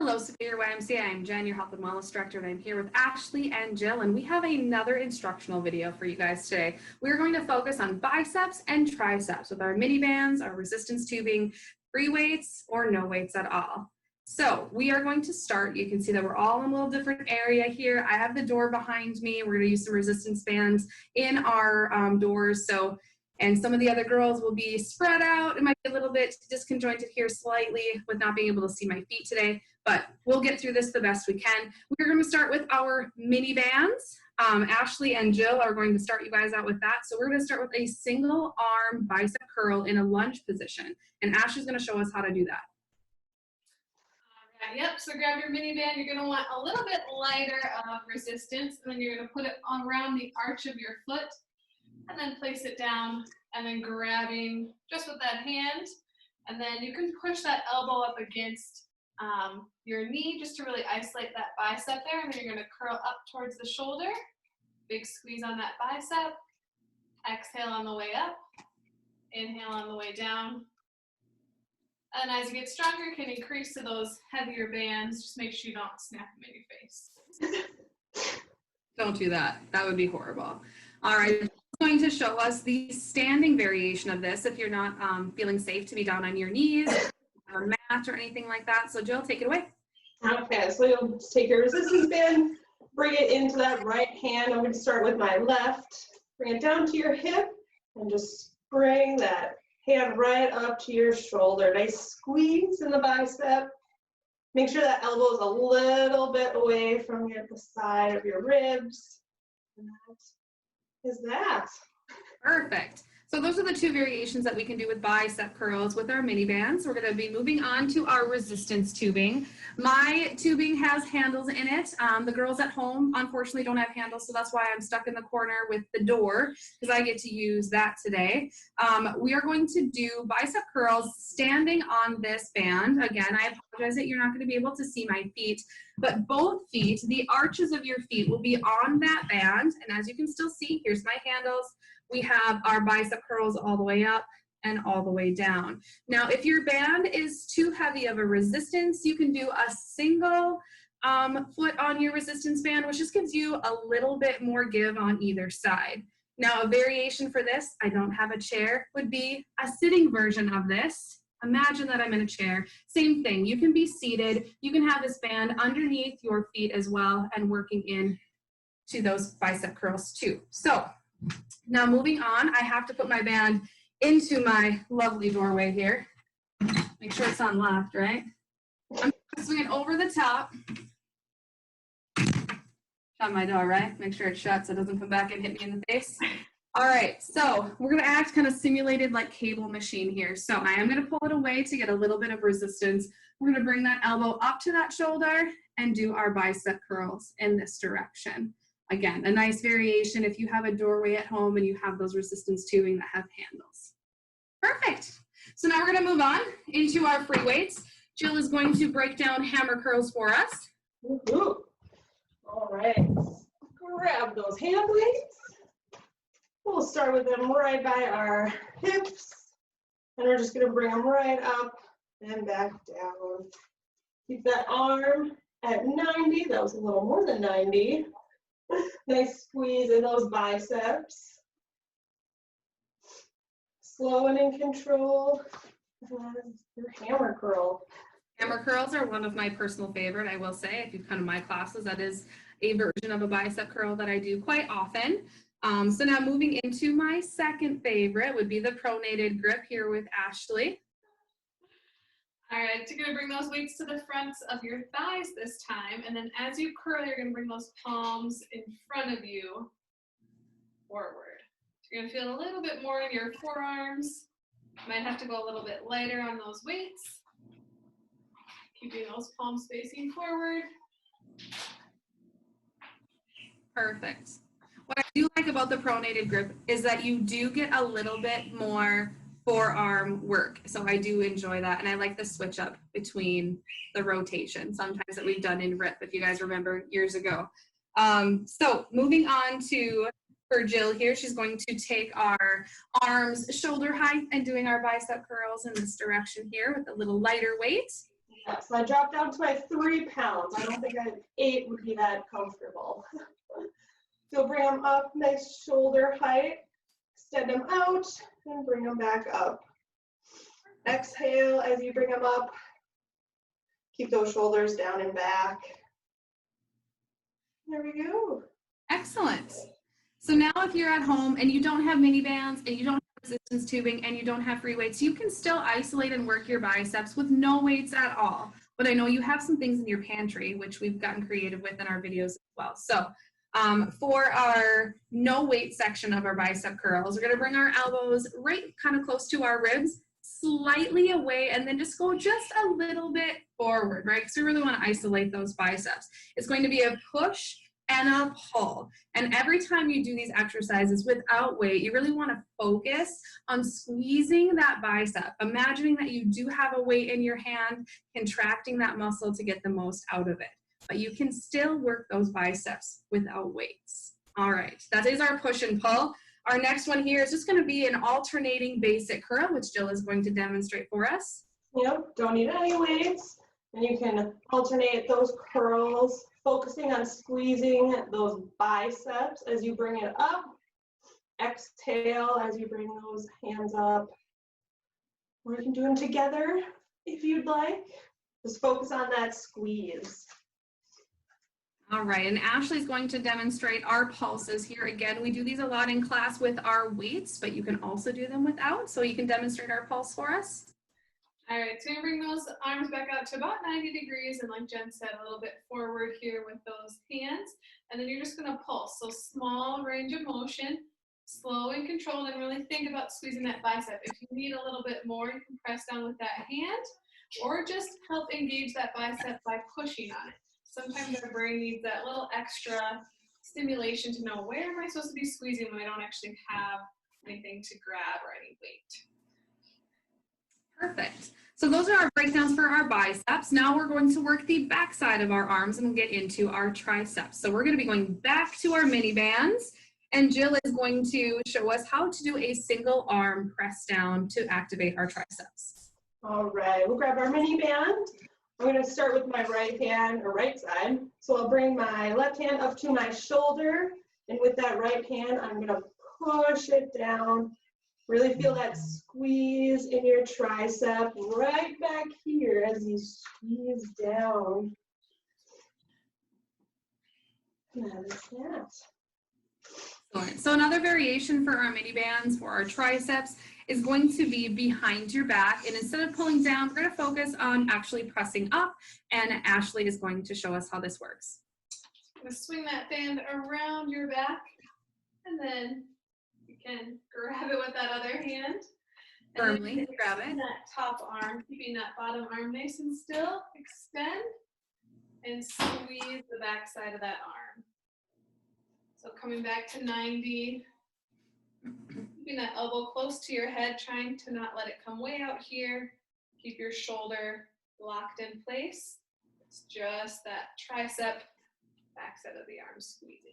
Hello, Superior YMCA. I'm Jen, your Health and Wellness Director, and I'm here with Ashley and Jill, and we have another instructional video for you guys today. We're going to focus on biceps and triceps with our mini bands, our resistance tubing, free weights, or no weights at all. So we are going to start. You can see that we're all in a little different area here. I have the door behind me. We're going to use some resistance bands in our doors. And some of the other girls will be spread out. It might be a little bit disconjointed here slightly with not being able to see my feet today, but we'll get through this the best we can. We're going to start with our mini bands. Ashley and Jill are going to start you guys out with that. So we're going to start with a single arm bicep curl in a lunge position. And Ashley's going to show us how to do that. All right, yep, so grab your mini band. You're going to want a little bit lighter of resistance, and then you're going to put it around the arch of your foot. And then place it down, and then grabbing just with that hand. And then you can push that elbow up against your knee just to really isolate that bicep there. And then you're going to curl up towards the shoulder. Big squeeze on that bicep. Exhale on the way up. Inhale on the way down. And as you get stronger, you can increase to those heavier bands. Just make sure you don't snap them in your face. Don't do that. That would be horrible. All right. Going to show us the standing variation of this if you're not feeling safe to be down on your knees or mat or anything like that. So Jill, take it away. Okay, so you'll just take your resistance band, bring it into that right hand. I'm going to start with my left. Bring it down to your hip and just bring that hand right up to your shoulder. Nice squeeze in the bicep. Make sure that elbow is a little bit away from the side of your ribs. Is that perfect? So those are the two variations that we can do with bicep curls with our mini bands. We're going to be moving on to our resistance tubing. My tubing has handles in it. The girls at home unfortunately don't have handles, so that's why I'm stuck in the corner with the door, because I get to use that today. We are going to do bicep curls standing on this band. Again, I apologize that you're not going to be able to see my feet, but both feet, the arches of your feet will be on that band. And as you can still see, here's my handles. We have our bicep curls all the way up and all the way down. Now, if your band is too heavy of a resistance, you can do a single foot on your resistance band, which just gives you a little bit more give on either side. Now, a variation for this, I don't have a chair, would be a sitting version of this. Imagine that I'm in a chair. Same thing. You can be seated. You can have this band underneath your feet as well and working in to those bicep curls too. So now moving on, I have to put my band into my lovely doorway here. Make sure it's on left, right? I'm gonna swing it over the top. Shut my door, right? Make sure it's shut so it doesn't come back and hit me in the face. All right, so we're gonna act kind of simulated like cable machine here. So I am gonna pull it away to get a little bit of resistance. We're gonna bring that elbow up to that shoulder and do our bicep curls in this direction. Again, a nice variation if you have a doorway at home and you have those resistance tubing that have handles. Perfect. So now we're going to move on into our free weights. Jill is going to break down hammer curls for us. Woo-hoo. All right, grab those hand weights. We'll start with them right by our hips, and we're just going to bring them right up and back down. Keep that arm at 90. That was a little more than 90. Nice squeeze in those biceps. Slow and in control. Your hammer curl. Hammer curls are one of my personal favorite, I will say. If you've come to my classes, that is a version of a bicep curl that I do quite often. So now moving into my second favorite would be the pronated grip here with Ashley. All right, so you're going to bring those weights to the fronts of your thighs this time, and then as you curl, you're going to bring those palms in front of you forward. So you're going to feel a little bit more in your forearms. You might have to go a little bit lighter on those weights. Keeping those palms facing forward. Perfect. What I do like about the pronated grip is that you do get a little bit more forearm work. So I do enjoy that. And I like the switch up between the rotation sometimes that we've done in RIP, if you guys remember years ago. So moving on to for Jill here, she's going to take our arms shoulder height and doing our bicep curls in this direction here with a little lighter weight. Yeah, so I dropped down to my 3 pounds. I don't think 8 would be that comfortable. So bring them up, nice shoulder height. Extend them out and bring them back up. Exhale as you bring them up. Keep those shoulders down and back. There we go. Excellent. So now if you're at home and you don't have mini bands and you don't have resistance tubing and you don't have free weights, you can still isolate and work your biceps with no weights at all. But I know you have some things in your pantry, which we've gotten creative with in our videos as well. So for our no weight section of our bicep curls, we're going to bring our elbows right kind of close to our ribs, slightly away, and then just go just a little bit forward, right? Because we really want to isolate those biceps. It's going to be a push and a pull. And every time you do these exercises without weight, you really want to focus on squeezing that bicep, imagining that you do have a weight in your hand, contracting that muscle to get the most out of it. But you can still work those biceps without weights. All right, that is our push and pull. Our next one here is just going to be an alternating basic curl, which Jill is going to demonstrate for us. Yep, don't need any weights. And you can alternate those curls, focusing on squeezing those biceps as you bring it up. Exhale as you bring those hands up. Or you can do them together if you'd like. Just focus on that squeeze. All right, and Ashley's going to demonstrate our pulses here. Again, we do these a lot in class with our weights, but you can also do them without. So you can demonstrate our pulse for us. All right, so you're gonna bring those arms back out to about 90 degrees, and like Jen said, a little bit forward here with those hands. And then you're just gonna pulse. So small range of motion, slow and controlled, and really think about squeezing that bicep. If you need a little bit more, you can press down with that hand, or just help engage that bicep by pushing on it. Sometimes our brain needs that little extra stimulation to know, where am I supposed to be squeezing when I don't actually have anything to grab or any weight. Perfect. So those are our breakdowns for our biceps. Now we're going to work the back side of our arms and we'll get into our triceps. So we're going to be going back to our mini bands, and Jill is going to show us how to do a single arm press down to activate our triceps. All right, we'll grab our mini band. I'm going to start with my right hand or right side. So I'll bring my left hand up to my shoulder, and with that right hand, I'm going to push it down. Really feel that squeeze in your tricep right back here as you squeeze down. That is that. Excellent. So another variation for our mini bands for our triceps is going to be behind your back. And instead of pulling down, we're going to focus on actually pressing up. And Ashley is going to show us how this works. I'm going to swing that band around your back, and then you can grab it with that other hand. Firmly grab it. That top arm, keeping that bottom arm nice and still. Extend and squeeze the back side of that arm. So coming back to 90, keeping that elbow close to your head, trying to not let it come way out here. Keep your shoulder locked in place. It's just that tricep backside of the arm squeezing.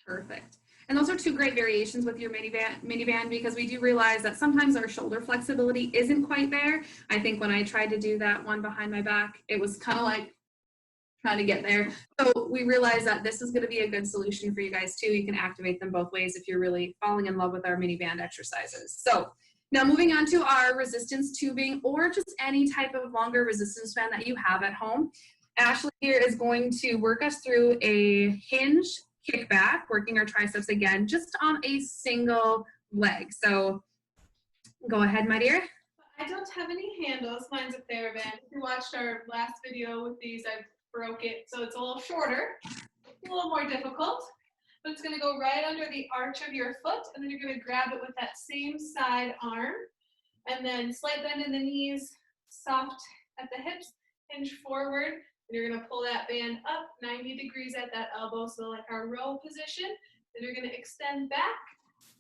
Perfect. And those are two great variations with your mini band because we do realize that sometimes our shoulder flexibility isn't quite there. I think when I tried to do that one behind my back, it was kind of like trying to get there. So we realize that this is going to be a good solution for you guys too. You can activate them both ways if you're really falling in love with our mini band exercises. So now moving on to our resistance tubing or just any type of longer resistance band that you have at home. Ashley here is going to work us through a hinge kickback, working our triceps again, just on a single leg. So go ahead, my dear. I don't have any handles. Mine's a TheraBand. If you watched our last video with these, I broke it, so it's a little shorter, a little more difficult. But it's going to go right under the arch of your foot, and then you're going to grab it with that same side arm, and then slight bend in the knees, soft at the hips, hinge forward. And you're going to pull that band up 90 degrees at that elbow, so like our row position. Then you're going to extend back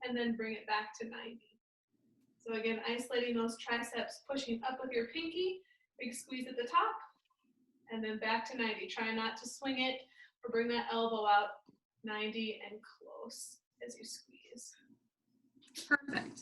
and then bring it back to 90. So again, isolating those triceps, pushing up with your pinky, big squeeze at the top, and then back to 90. Try not to swing it or bring that elbow out 90 and close as you squeeze. Perfect.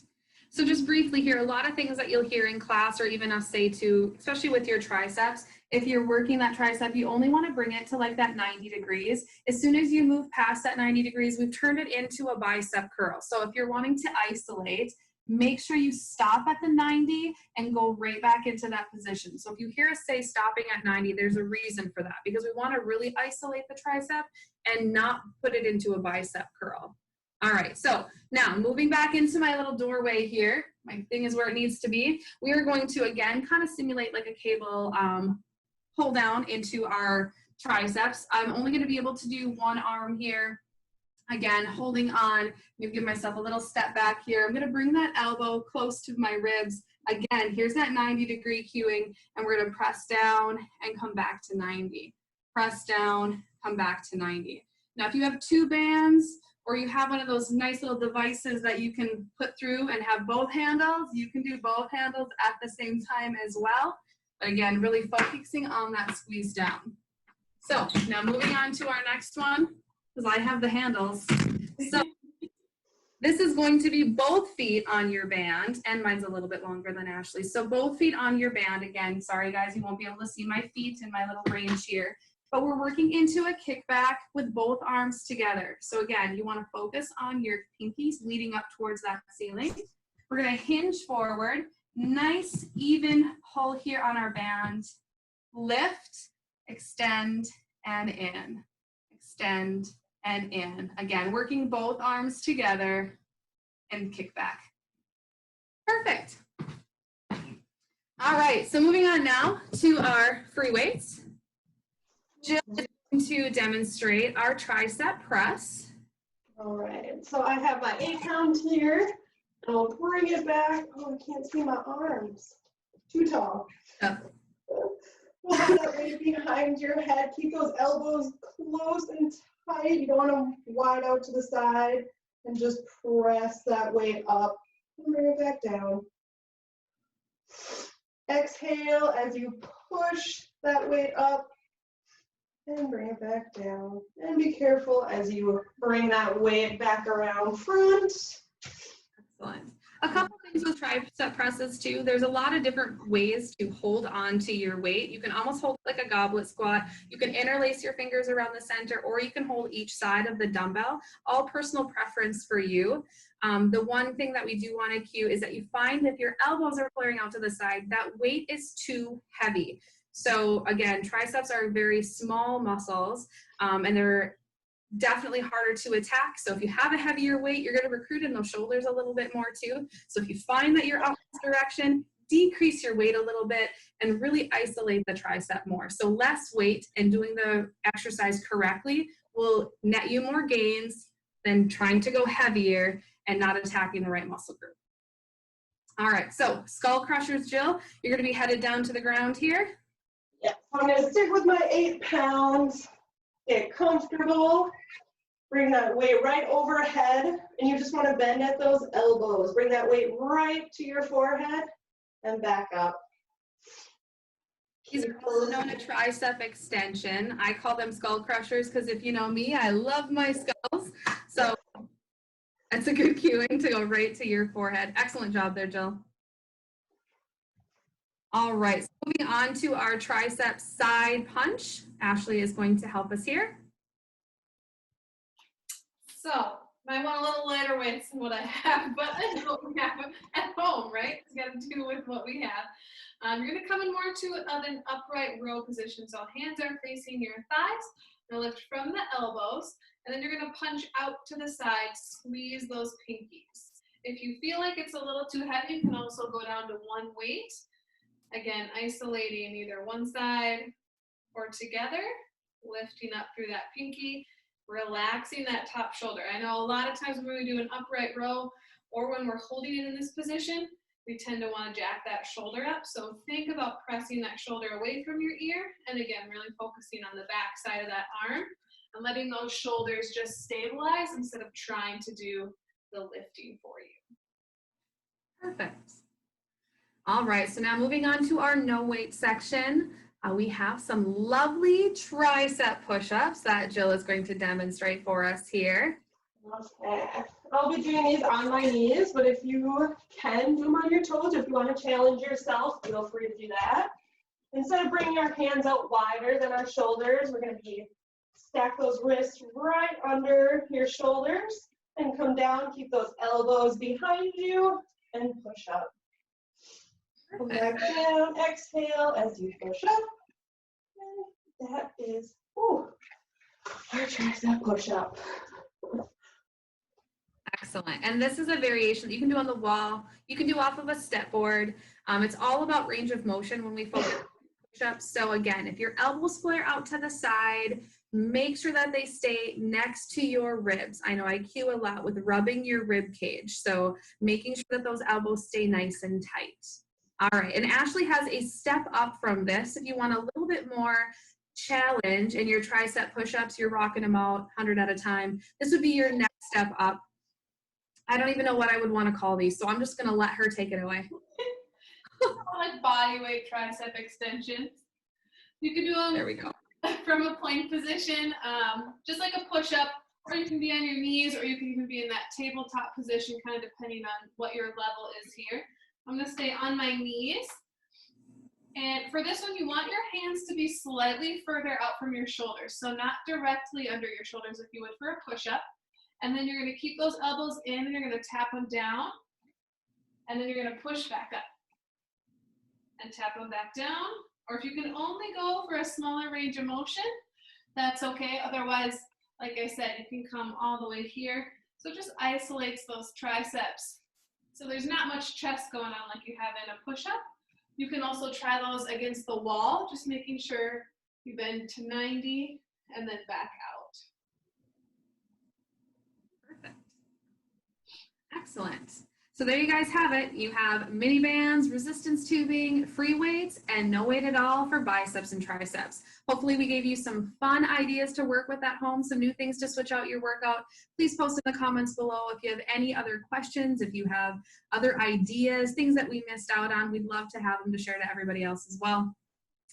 So just briefly here, a lot of things that you'll hear in class or even us say too, especially with your triceps, if you're working that tricep, you only want to bring it to like that 90 degrees. As soon as you move past that 90 degrees, we've turned it into a bicep curl. So if you're wanting to isolate, make sure you stop at the 90 and go right back into that position. So if you hear us say stopping at 90, there's a reason for that, because we want to really isolate the tricep and not put it into a bicep curl. All right, so now moving back into my little doorway here, my thing is where it needs to be. We are going to, again, kind of simulate like a cable pull down into our triceps. I'm only gonna be able to do one arm here. Again, holding on, I'm gonna give myself a little step back here. I'm gonna bring that elbow close to my ribs. Again, here's that 90-degree cueing, and we're gonna press down and come back to 90. Press down, come back to 90. Now, if you have two bands, or you have one of those nice little devices that you can put through and have both handles, you can do both handles at the same time as well. But again, really focusing on that squeeze down. So now moving on to our next one, because I have the handles. So this is going to be both feet on your band, and mine's a little bit longer than Ashley's. So both feet on your band. Again, sorry guys, you won't be able to see my feet in my little range here. But we're working into a kickback with both arms together. So again, you want to focus on your pinkies leading up towards that ceiling. We're going to hinge forward, nice even pull here on our band, lift, extend, and in, extend, and in. Again, working both arms together and kickback. Perfect. All right, so moving on now to our free weights. Jill is going to demonstrate our tricep press. All right, so I have my 8 pound here, and I'll bring it back. Oh, I can't see my arms. Too tall. Oh. We'll have that weight behind your head. Keep those elbows close and tight. You don't want them wide out to the side. And just press that weight up and bring it back down. Exhale as you push that weight up. And bring it back down. And be careful as you bring that weight back around front. Excellent. A couple things with tricep presses too. There's a lot of different ways to hold on to your weight. You can almost hold like a goblet squat. You can interlace your fingers around the center, or you can hold each side of the dumbbell. All personal preference for you. The one thing that we do want to cue is that you find if your elbows are flaring out to the side, that weight is too heavy. So again, triceps are very small muscles, and they're definitely harder to attack. So if you have a heavier weight, you're going to recruit in those shoulders a little bit more too. So if you find that you're up this direction, decrease your weight a little bit and really isolate the tricep more. So less weight and doing the exercise correctly will net you more gains than trying to go heavier and not attacking the right muscle group. All right, so skull crushers, Jill, you're going to be headed down to the ground here. Yeah, so I'm going to stick with my 8 pounds. Get comfortable. Bring that weight right overhead, and you just want to bend at those elbows. Bring that weight right to your forehead and back up. These are also known as tricep extension. I call them skull crushers because if you know me, I love my skulls. So that's a good cueing to go right to your forehead. Excellent job there, Jill. All right, so moving on to our tricep side punch. Ashley is going to help us here. So, might want a little lighter weights than what I have, but that's what we have at home, right? It's got to do with what we have. You're going to come in more to an upright row position. So hands are facing your thighs. You're going to lift from the elbows, and then you're going to punch out to the side, squeeze those pinkies. If you feel like it's a little too heavy, you can also go down to one weight. Again, isolating either one side or together, lifting up through that pinky, relaxing that top shoulder. I know a lot of times when we do an upright row or when we're holding it in this position, we tend to want to jack that shoulder up. So think about pressing that shoulder away from your ear, and again, really focusing on the back side of that arm and letting those shoulders just stabilize instead of trying to do the lifting for you. Perfect. All right, so now moving on to our no weight section. We have some lovely tricep push-ups that Jill is going to demonstrate for us here. Okay. I'll be doing these on my knees, but if you can do them on your toes, if you want to challenge yourself, feel free to do that. Instead of bringing our hands out wider than our shoulders, we're going to stack those wrists right under your shoulders and come down, keep those elbows behind you, and push up. Come back down, exhale as you push up. And that is, our tricep push-up. Excellent. And this is a variation that you can do on the wall. You can do off of a step board. It's all about range of motion when we focus on push-ups. So again, if your elbows flare out to the side, make sure that they stay next to your ribs. I know I cue a lot with rubbing your rib cage. So making sure that those elbows stay nice and tight. All right. And Ashley has a step up from this. If you want a little bit more challenge in your tricep push-ups, you're rocking them out 100 at a time. This would be your next step up. I don't even know what I would want to call these, so I'm just going to let her take it away. Like body weight tricep extensions. You can do them There we go. from a plank position, just like a push-up, or you can be on your knees, or you can even be in that tabletop position, kind of depending on what your level is here. I'm going to stay on my knees. And for this one, you want your hands to be slightly further out from your shoulders, so not directly under your shoulders like you would for a push-up. And then you're going to keep those elbows in, and you're going to tap them down, and then you're going to push back up and tap them back down. Or if you can only go for a smaller range of motion, that's okay. Otherwise, like I said, you can come all the way here. So it just isolates those triceps. So there's not much chest going on like you have in a push-up. You can also try those against the wall, just making sure you bend to 90 and then back out. Perfect. Excellent. So there you guys have it. You have mini bands, resistance tubing, free weights, and no weight at all for biceps and triceps. Hopefully we gave you some fun ideas to work with at home, some new things to switch out your workout. Please post in the comments below if you have any other questions, if you have other ideas, things that we missed out on. We'd love to have them to share to everybody else as well.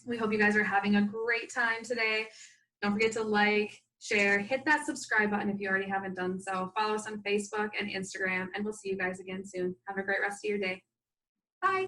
We hope you guys are having a great time today. Don't forget to like, share, hit that subscribe button if you already haven't done so. Follow us on Facebook and Instagram, and we'll see you guys again soon. Have a great rest of your day. Bye.